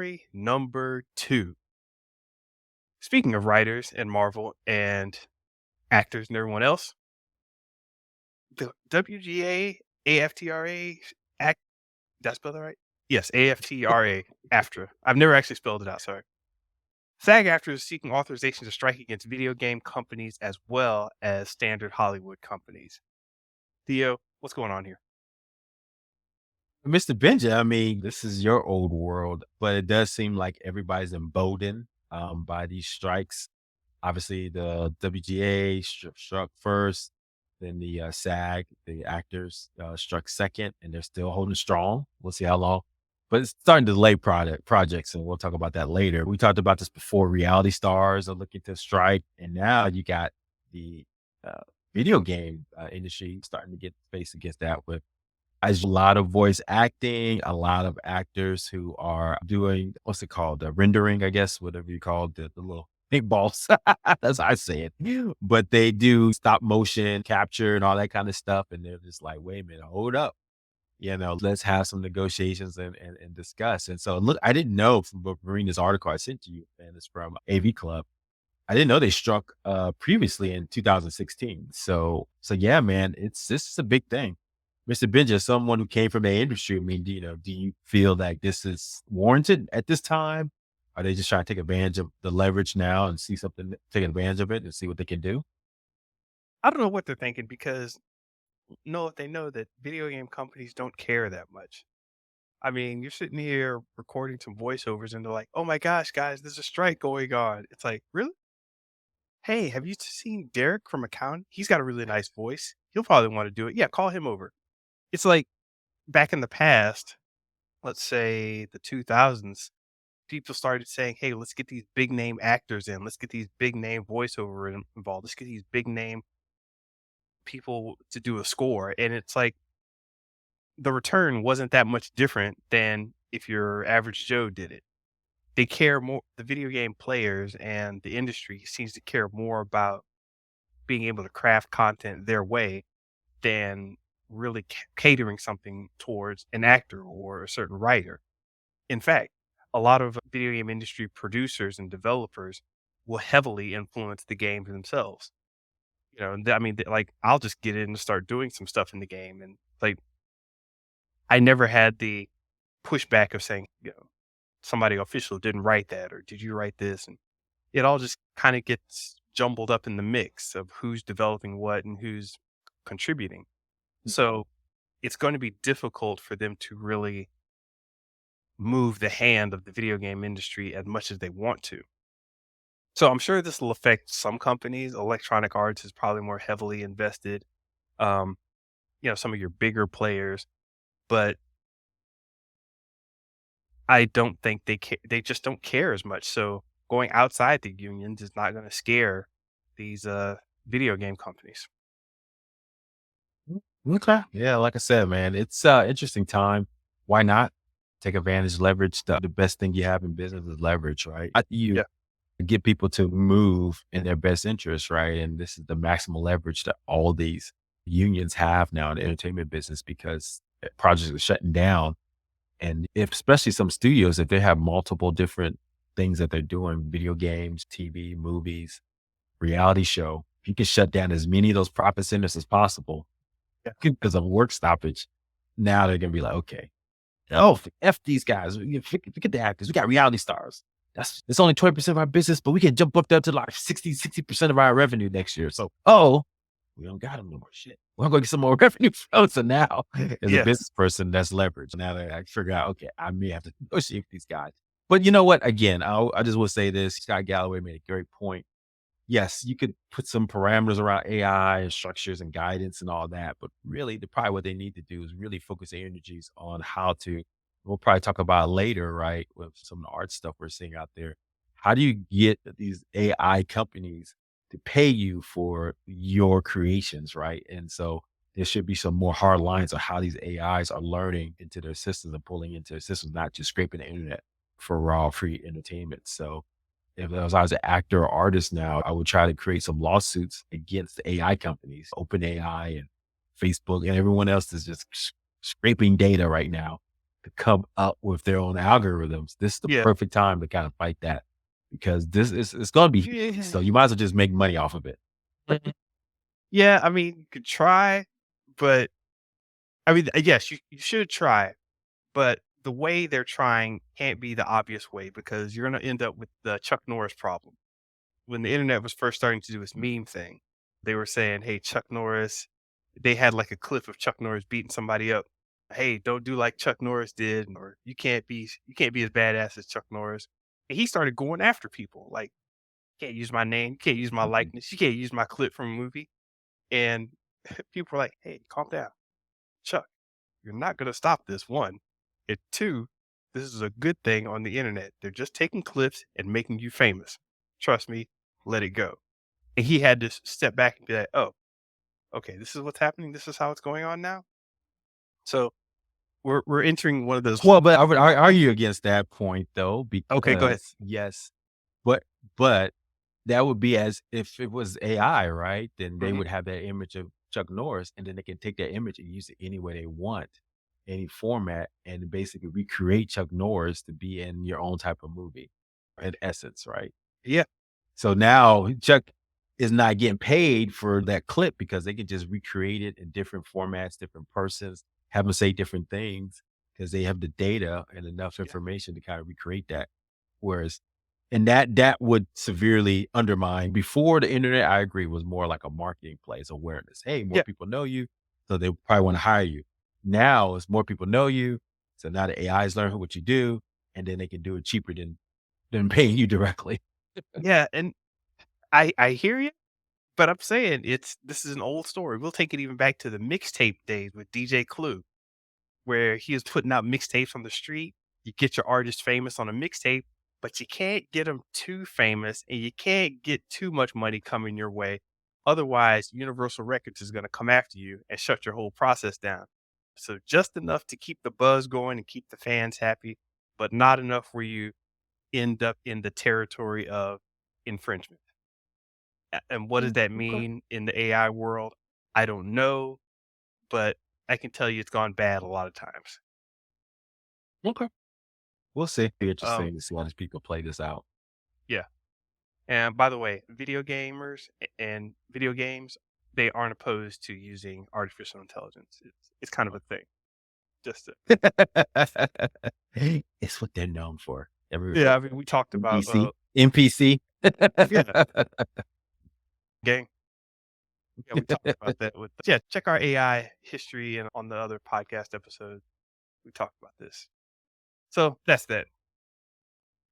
story number 2. Speaking of writers and Marvel and actors and everyone else, the WGA, AFTRA, act did I spell that right? Yes, AFTRA, AFTRA. I've never actually spelled it out, sorry. SAG-AFTRA is seeking authorization to strike against video game companies as well as standard Hollywood companies. Theo, what's going on here? Mr. Benja, I mean, this is your old world, but it does seem like everybody's emboldened by these strikes. Obviously, the WGA struck first, then the SAG, the actors, struck second, and they're still holding strong. We'll see how long, but it's starting to delay projects, and we'll talk about that later. We talked about this before. Reality stars are looking to strike, and now you got the uh, video game industry starting to get faced against that with as a lot of voice acting, a lot of actors who are doing what's it called? The rendering, I guess, whatever you call the little paintballs. That's how I say it. But they do stop motion capture and all that kind of stuff. And they're just like, wait a minute, hold up. Let's have some negotiations and discuss. And so look, I didn't know from reading this article I sent to you, and it's from AV Club. I didn't know they struck previously in 2016. So yeah, man, this is a big thing. Mr. Benja, someone who came from the industry, I mean, do you feel like this is warranted at this time? Are they just trying to take advantage of the leverage now and see something, take advantage of it and see what they can do? I don't know what they're thinking because know if they know that video game companies don't care that much. I mean, you're sitting here recording some voiceovers and they're like, "Oh my gosh, guys, there's a strike going on." It's like, "Really? Hey, have you seen Derek from accounting? He's got a really nice voice. He'll probably want to do it. Yeah, call him over." It's like back in the past, let's say the 2000s, people started saying, "Hey, let's get these big name actors in. Let's get these big name voiceover involved. Let's get these big name people to do a score." And it's like the return wasn't that much different than if your average Joe did it. They care more, the video game players and the industry seems to care more about being able to craft content their way than really catering something towards an actor or a certain writer. In fact, a lot of video game industry producers and developers will heavily influence the games themselves. I mean, like I'll just get in and start doing some stuff in the game, and like I never had the pushback of saying, somebody official didn't write that, or did you write this? And it all just kind of gets jumbled up in the mix of who's developing what and who's contributing. So it's going to be difficult for them to really move the hand of the video game industry as much as they want to. So I'm sure this will affect some companies. Electronic Arts is probably more heavily invested. Um, some of your bigger players, but I don't think they just don't care as much. So going outside the unions is not going to scare these video game companies. Okay. Yeah, like I said, man, it's interesting time. Why not take advantage, leverage the best thing you have in business is leverage, right? You Yeah. get people to move in their best interest, right? And this is the maximal leverage that all these unions have now in the entertainment business because projects are shutting down. And if, especially some studios, if they have multiple different things that they're doing, video games, TV, movies, reality show, you can shut down as many of those profit centers as possible Yeah. because of work stoppage. Now they're going to be like, okay, oh, F these guys. Forget the actors. We got reality stars. It's only 20% of our business, but we can jump up to like 60% of our revenue next year. So, we don't got them no more shit. We're going to get some more revenue from. So now, as a Yes. business person, that's leverage. Now that I figure out, okay, I may have to negotiate with these guys. But you know what? Again, I just will say this. Scott Galloway made a great point. Yes, you could put some parameters around AI and structures and guidance and all that, but really, probably what they need to do is really focus their energies on how to. We'll probably talk about it later, right? With some of the art stuff we're seeing out there. How do you get these AI companies to pay you for your creations, right? And so there should be some more hard lines on how these AIs are learning into their systems and pulling into their systems, not just scraping the internet for raw free entertainment. So if I was an actor or artist now, I would try to create some lawsuits against the AI companies, OpenAI and Facebook and everyone else is just scraping data right now to come up with their own algorithms. This is the Yeah. perfect time to kind of fight that because this is it's going to be Yeah. so you might as well just make money off of it. Yeah, I mean, you could try, but I mean, yes, you should try, but the way they're trying can't be the obvious way because you're gonna end up with the Chuck Norris problem. When the internet was first starting to do its meme thing, they were saying, "Hey, Chuck Norris." They had like a clip of Chuck Norris beating somebody up. "Hey, don't do like Chuck Norris did," or you can't be as badass as Chuck Norris." And he started going after people like, "You can't use my name, you can't use my Mhm. likeness, you can't use my clip from a movie." And people were like, "Hey, calm down, Chuck. You're not gonna stop this, 1. And 2, this is a good thing on the internet. They're just taking clips and making you famous. Trust me, let it go." And he had to step back and be like, "Oh, okay, this is what's happening. This is how it's going on now." So we're entering one of those. Well, but I would argue against that point though, Okay, go ahead. because yes, but but that would be as if it was AI, right? Then they Mhm. would have that image of Chuck Norris, and then they can take that image and use it any way they want, any format, and basically recreate Chuck Norris to be in your own type of movie, in essence, right? Yeah, So now Chuck is not getting paid for that clip because they can just recreate it in different formats, different persons, have them say different things because they have the data and enough yeah, information to kind of recreate that. Whereas, and that would severely undermine before the internet, I agree, was more like a marketing place, awareness. Hey, more yeah, people know you, so they probably want to hire you. Now it's more people know you. So now the AIs learn what you do, and then they can do it cheaper than paying you directly. yeah. And I hear you, but I'm saying this is an old story. We'll take it even back to the mixtape days with DJ Clue, where he was putting out mixtapes on the street. You get your artist famous on a mixtape, but you can't get them too famous and you can't get too much money coming your way. Otherwise, Universal Records is going to come after you and shut your whole process down. So just enough to keep the buzz going and keep the fans happy, but not enough where you end up in the territory of infringement. And what does Mm, that okay. mean in the AI world? I don't know, but I can tell you it's gone bad a lot of times. Okay. We'll see. Be Um, interesting to see how these people play this out. yeah. And by the way, video gamers and video games, they aren't opposed to using artificial intelligence. It's kind of a thing. Just to, It's what they're known for. Every yeah, I mean, we talked about NPC. NPC. yeah, gang. Yeah, we talked about that with yeah. Check our AI history and on the other podcast episodes, we talked about this. So that's that.